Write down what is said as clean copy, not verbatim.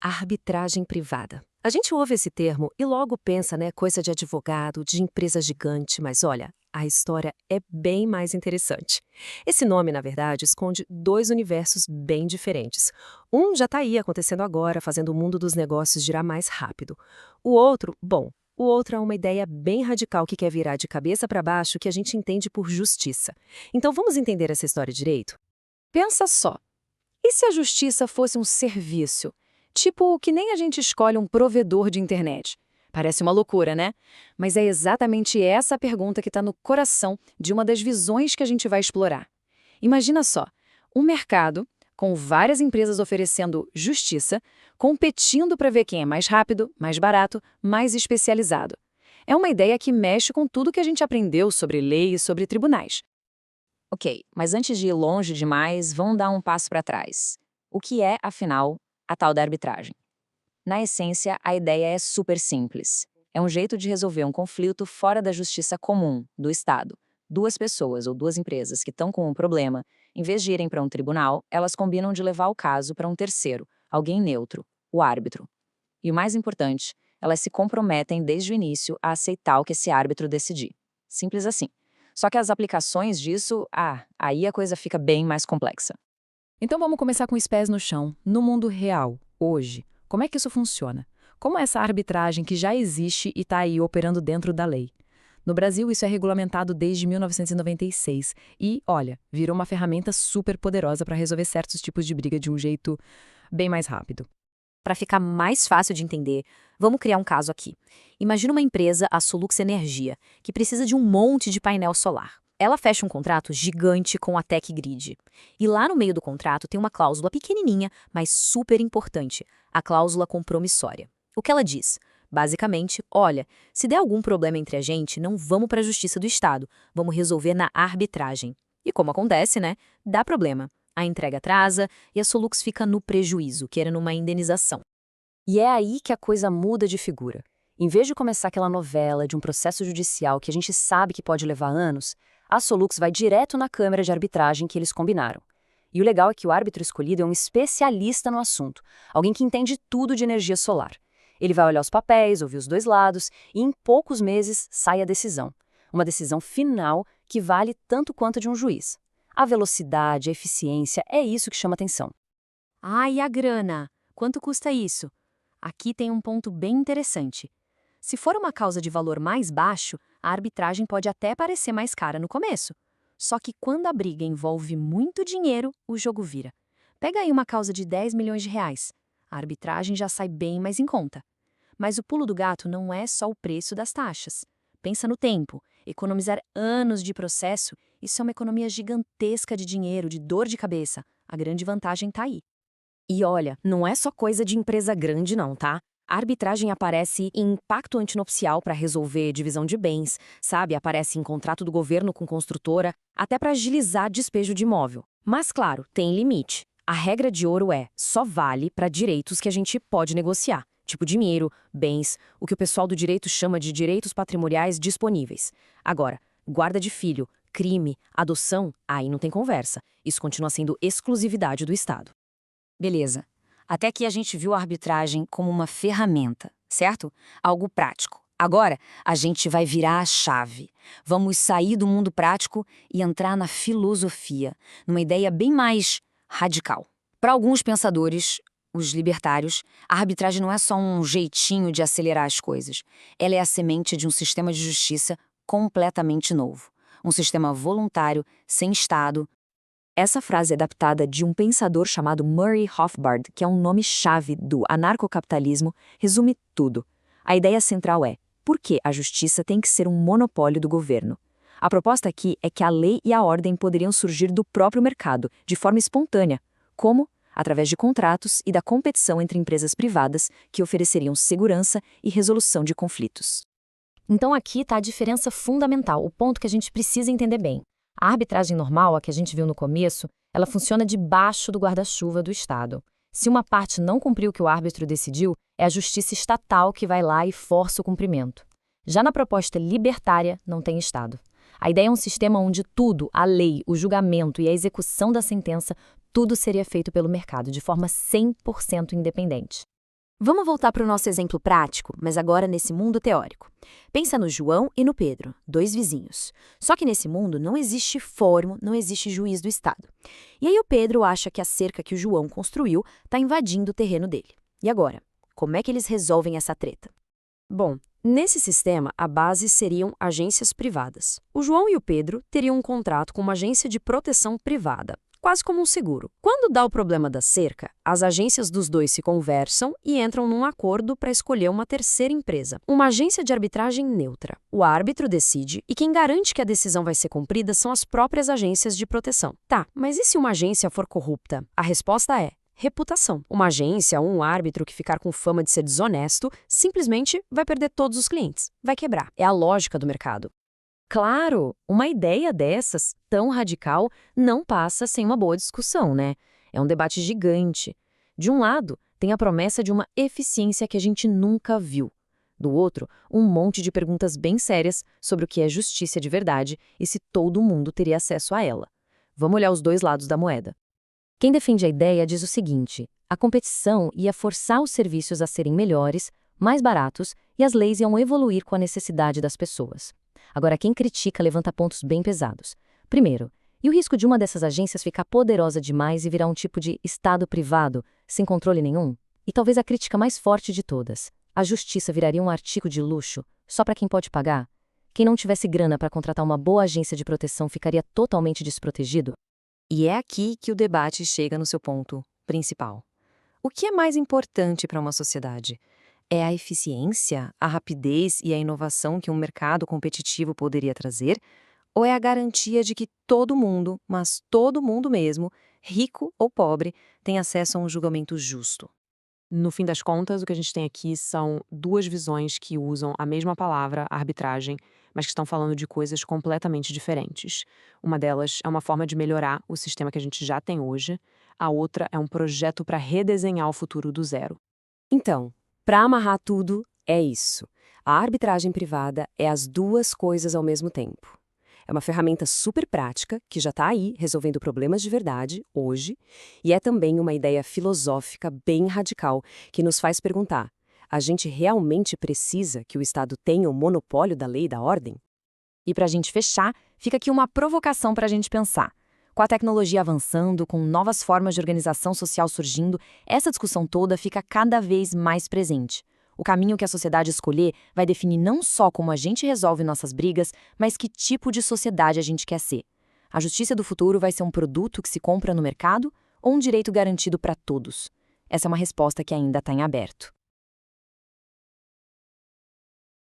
Arbitragem privada. A gente ouve esse termo e logo pensa, né, coisa de advogado, de empresa gigante, mas olha, a história é bem mais interessante. Esse nome, na verdade, esconde dois universos bem diferentes. Um já está aí acontecendo agora, fazendo o mundo dos negócios girar mais rápido. O outro é uma ideia bem radical que quer virar de cabeça para baixo que a gente entende por justiça. Então vamos entender essa história direito? Pensa só, e se a justiça fosse um serviço? Tipo, que nem a gente escolhe um provedor de internet. Parece uma loucura, né? Mas é exatamente essa a pergunta que está no coração de uma das visões que a gente vai explorar. Imagina só, um mercado com várias empresas oferecendo justiça, competindo para ver quem é mais rápido, mais barato, mais especializado. É uma ideia que mexe com tudo que a gente aprendeu sobre lei e sobre tribunais. Ok, mas antes de ir longe demais, vamos dar um passo para trás. O que é, afinal, a tal da arbitragem? Na essência, a ideia é super simples. É um jeito de resolver um conflito fora da justiça comum, do Estado. Duas pessoas ou duas empresas que estão com um problema, em vez de irem para um tribunal, elas combinam de levar o caso para um terceiro, alguém neutro, o árbitro. E o mais importante, elas se comprometem desde o início a aceitar o que esse árbitro decidir. Simples assim. Só que as aplicações disso, aí a coisa fica bem mais complexa. Então vamos começar com os pés no chão, no mundo real, hoje. Como é que isso funciona? Como é essa arbitragem que já existe e está aí operando dentro da lei? No Brasil, isso é regulamentado desde 1996 e, olha, virou uma ferramenta super poderosa para resolver certos tipos de briga de um jeito bem mais rápido. Para ficar mais fácil de entender, vamos criar um caso aqui. Imagina uma empresa, a Solux Energia, que precisa de um monte de painel solar. Ela fecha um contrato gigante com a Tech Grid. E lá no meio do contrato tem uma cláusula pequenininha, mas super importante, a cláusula compromissória. O que ela diz? Basicamente, olha, se der algum problema entre a gente, não vamos para a Justiça do Estado, vamos resolver na arbitragem. E como acontece, né? Dá problema. A entrega atrasa e a Solux fica no prejuízo, querendo uma indenização. E é aí que a coisa muda de figura. Em vez de começar aquela novela de um processo judicial que a gente sabe que pode levar anos, a Solux vai direto na câmara de arbitragem que eles combinaram. E o legal é que o árbitro escolhido é um especialista no assunto, alguém que entende tudo de energia solar. Ele vai olhar os papéis, ouvir os dois lados e em poucos meses sai a decisão. Uma decisão final que vale tanto quanto a de um juiz. A velocidade, a eficiência, é isso que chama atenção. Ah, e a grana? Quanto custa isso? Aqui tem um ponto bem interessante. Se for uma causa de valor mais baixo, a arbitragem pode até parecer mais cara no começo. Só que quando a briga envolve muito dinheiro, o jogo vira. Pega aí uma causa de 10 milhões de reais. A arbitragem já sai bem mais em conta. Mas o pulo do gato não é só o preço das taxas. Pensa no tempo. Economizar anos de processo, isso é uma economia gigantesca de dinheiro, de dor de cabeça. A grande vantagem está aí. E olha, não é só coisa de empresa grande não, tá? A arbitragem aparece em pacto antinupcial para resolver divisão de bens, sabe? Aparece em contrato do governo com construtora, até para agilizar despejo de imóvel. Mas claro, tem limite. A regra de ouro é, só vale para direitos que a gente pode negociar, tipo dinheiro, bens, o que o pessoal do direito chama de direitos patrimoniais disponíveis. Agora, guarda de filho, crime, adoção, aí não tem conversa. Isso continua sendo exclusividade do Estado. Beleza. Até aqui a gente viu a arbitragem como uma ferramenta, certo? Algo prático. Agora, a gente vai virar a chave. Vamos sair do mundo prático e entrar na filosofia, numa ideia bem mais radical. Para alguns pensadores, os libertários, a arbitragem não é só um jeitinho de acelerar as coisas. Ela é a semente de um sistema de justiça completamente novo. Um sistema voluntário, sem Estado. Essa frase é adaptada de um pensador chamado Murray Rothbard, que é um nome-chave do anarcocapitalismo, resume tudo. A ideia central é, por que a justiça tem que ser um monopólio do governo? A proposta aqui é que a lei e a ordem poderiam surgir do próprio mercado, de forma espontânea. Como? Através de contratos e da competição entre empresas privadas que ofereceriam segurança e resolução de conflitos. Então aqui está a diferença fundamental, o ponto que a gente precisa entender bem. A arbitragem normal, a que a gente viu no começo, ela funciona debaixo do guarda-chuva do Estado. Se uma parte não cumpriu o que o árbitro decidiu, é a justiça estatal que vai lá e força o cumprimento. Já na proposta libertária, não tem Estado. A ideia é um sistema onde tudo, a lei, o julgamento e a execução da sentença, tudo seria feito pelo mercado, de forma 100% independente. Vamos voltar para o nosso exemplo prático, mas agora nesse mundo teórico. Pensa no João e no Pedro, dois vizinhos. Só que nesse mundo não existe fórum, não existe juiz do Estado. E aí o Pedro acha que a cerca que o João construiu está invadindo o terreno dele. E agora? Como é que eles resolvem essa treta? Bom, nesse sistema, a base seriam agências privadas. O João e o Pedro teriam um contrato com uma agência de proteção privada, quase como um seguro. Quando dá o problema da cerca, as agências dos dois se conversam e entram num acordo para escolher uma terceira empresa, uma agência de arbitragem neutra. O árbitro decide e quem garante que a decisão vai ser cumprida são as próprias agências de proteção. Tá, mas e se uma agência for corrupta? A resposta é reputação. Uma agência ou um árbitro que ficar com fama de ser desonesto simplesmente vai perder todos os clientes, vai quebrar. É a lógica do mercado. Claro, uma ideia dessas, tão radical, não passa sem uma boa discussão, né? É um debate gigante. De um lado, tem a promessa de uma eficiência que a gente nunca viu. Do outro, um monte de perguntas bem sérias sobre o que é justiça de verdade e se todo mundo teria acesso a ela. Vamos olhar os dois lados da moeda. Quem defende a ideia diz o seguinte: a competição ia forçar os serviços a serem melhores, mais baratos e as leis iam evoluir com a necessidade das pessoas. Agora, quem critica levanta pontos bem pesados. Primeiro, e o risco de uma dessas agências ficar poderosa demais e virar um tipo de Estado privado, sem controle nenhum? E talvez a crítica mais forte de todas: a justiça viraria um artigo de luxo, só para quem pode pagar? Quem não tivesse grana para contratar uma boa agência de proteção ficaria totalmente desprotegido? E é aqui que o debate chega no seu ponto principal. O que é mais importante para uma sociedade? É a eficiência, a rapidez e a inovação que um mercado competitivo poderia trazer? Ou é a garantia de que todo mundo, mas todo mundo mesmo, rico ou pobre, tem acesso a um julgamento justo? No fim das contas, o que a gente tem aqui são duas visões que usam a mesma palavra, arbitragem, mas que estão falando de coisas completamente diferentes. Uma delas é uma forma de melhorar o sistema que a gente já tem hoje, a outra é um projeto para redesenhar o futuro do zero. Então, para amarrar tudo, é isso. A arbitragem privada é as duas coisas ao mesmo tempo. É uma ferramenta super prática, que já está aí resolvendo problemas de verdade, hoje, e é também uma ideia filosófica bem radical, que nos faz perguntar: a gente realmente precisa que o Estado tenha o monopólio da lei e da ordem? E para a gente fechar, fica aqui uma provocação para a gente pensar. Com a tecnologia avançando, com novas formas de organização social surgindo, essa discussão toda fica cada vez mais presente. O caminho que a sociedade escolher vai definir não só como a gente resolve nossas brigas, mas que tipo de sociedade a gente quer ser. A justiça do futuro vai ser um produto que se compra no mercado ou um direito garantido para todos? Essa é uma resposta que ainda está em aberto.